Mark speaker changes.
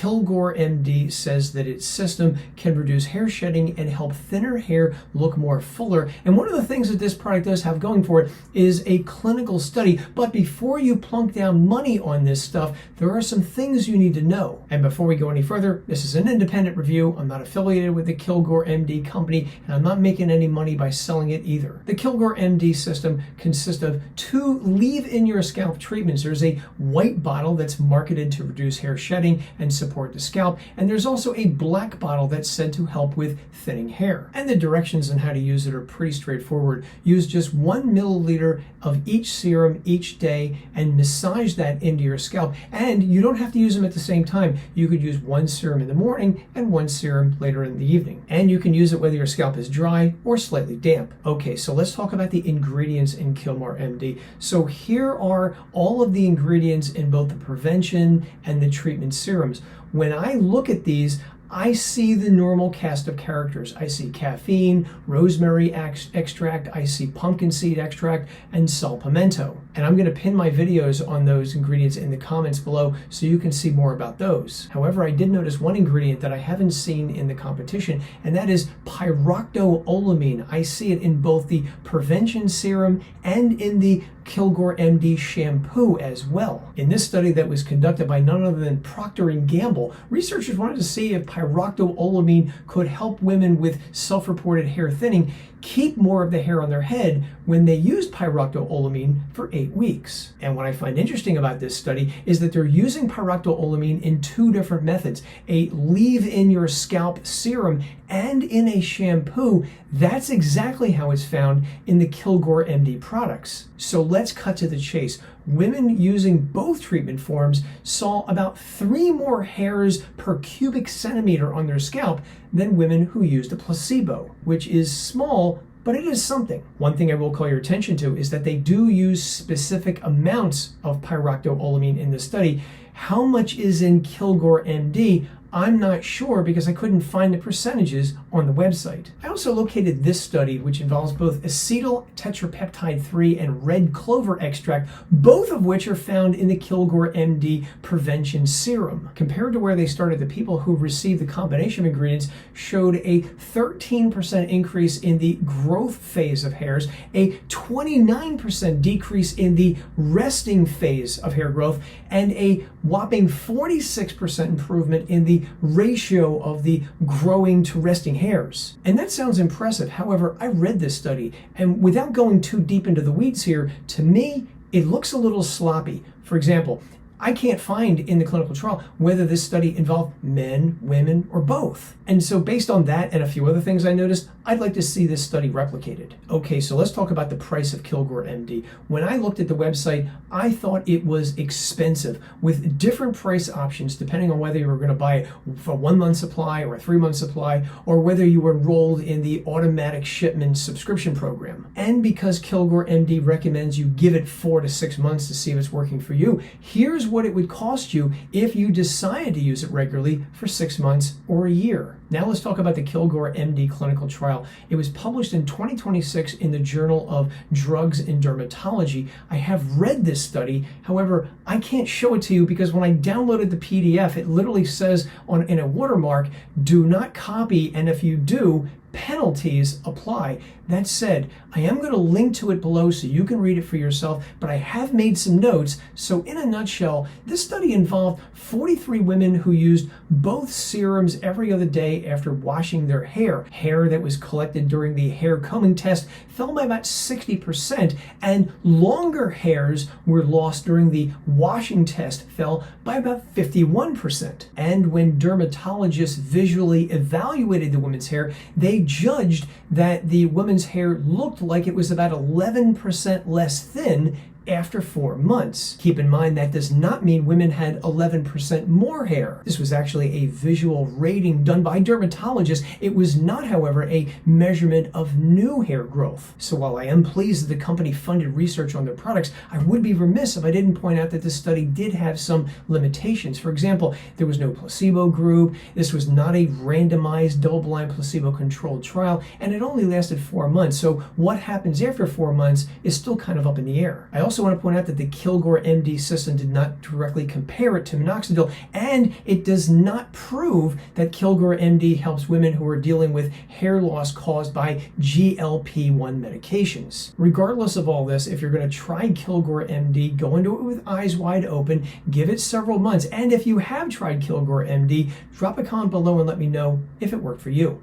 Speaker 1: Kilgore MD says that its system can reduce hair shedding and help thinner hair look more fuller. And one of the things that this product does have going for it is a clinical study. But before you plunk down money on this stuff, there are some things you need to know. And before we go any further, this is an independent review. I'm not affiliated with the Kilgore MD company, and I'm not making any money by selling it either. The Kilgore MD system consists of 2 leave-in-your-scalp treatments. There's a white bottle that's marketed to reduce hair shedding and support the scalp, and there's also a black bottle that's said to help with thinning hair. And the directions on how to use it are pretty straightforward. Use just 1 milliliter of each serum each day and massage that into your scalp. And you don't have to use them at the same time. You could use 1 serum in the morning and 1 serum later in the evening. And you can use it whether your scalp is dry or slightly damp. Okay, so let's talk about the ingredients in Kilgore MD. So here are all of the ingredients in both the prevention and the treatment serums. When I look at these, I see the normal cast of characters. I see caffeine, rosemary extract, I see pumpkin seed extract, and sal pimento. And I'm going to pin my videos on those ingredients in the comments below so you can see more about those. However, I did notice one ingredient that I haven't seen in the competition, and that is pyroxotolamine. I see it in both the prevention serum and in the Kilgore MD shampoo as well. In this study that was conducted by none other than Procter & Gamble, researchers wanted to see if pyroxotolamine could help women with self-reported hair thinning keep more of the hair on their head when they used pyroxotolamine for 8 weeks. And what I find interesting about this study is that they're using pyroxotolamine in 2 different methods, a leave-in-your-scalp serum and in a shampoo. That's exactly how it's found in the Kilgore MD products. So let's cut to the chase. Women using both treatment forms saw about 3 more hairs per cubic centimeter on their scalp than women who used a placebo, which is small, but it is something. One thing I will call your attention to is that they do use specific amounts of pyroxotolamine in the study. How much is in Kilgore MD? I'm not sure because I couldn't find the percentages on the website. I also located this study, which involves both acetyl tetrapeptide 3 and red clover extract, both of which are found in the Kilgore MD prevention serum. Compared to where they started, the people who received the combination of ingredients showed a 13% increase in the growth phase of hairs, a 29% decrease in the resting phase of hair growth, and a whopping 46% improvement in the ratio of the growing to resting hairs. And that sounds impressive. However, I read this study, and without going too deep into the weeds here, to me, it looks a little sloppy. For example, I can't find in the clinical trial whether this study involved men, women, or both. And so based on that and a few other things I noticed, I'd like to see this study replicated. Okay, so let's talk about the price of Kilgore MD. When I looked at the website, I thought it was expensive with different price options depending on whether you were going to buy it for a 1-month supply or a 3-month supply, or whether you were enrolled in the automatic shipment subscription program. And because Kilgore MD recommends you give it 4 to 6 months to see if it's working for you, here's what it would cost you if you decided to use it regularly for 6 months or a year. Now let's talk about the Kilgore MD clinical trial. It was published in 2026 in the Journal of Drugs in Dermatology. I have read this study, however, I can't show it to you because when I downloaded the PDF, it literally says in a watermark, do not copy, and if you do, penalties apply. That said, I am going to link to it below so you can read it for yourself, but I have made some notes. So in a nutshell, this study involved 43 women who used both serums every other day after washing their hair. Hair that was collected during the hair combing test fell by about 60%, and longer hairs were lost during the washing test fell by about 51%. And when dermatologists visually evaluated the woman's hair, they judged that the woman's hair looked like it was about 11% less thin after 4 months. Keep in mind that does not mean women had 11% more hair. This was actually a visual rating done by dermatologists. It was not, however, a measurement of new hair growth. So while I am pleased that the company funded research on their products, I would be remiss if I didn't point out that this study did have some limitations. For example, there was no placebo group, this was not a randomized double-blind placebo-controlled trial, and it only lasted 4 months. So what happens after 4 months is still kind of up in the air. I also want to point out that the Kilgore MD system did not directly compare it to minoxidil, and it does not prove that Kilgore MD helps women who are dealing with hair loss caused by GLP-1 medications. Regardless of all this, if you're going to try Kilgore MD, go into it with eyes wide open, give it several months, and if you have tried Kilgore MD, drop a comment below and let me know if it worked for you.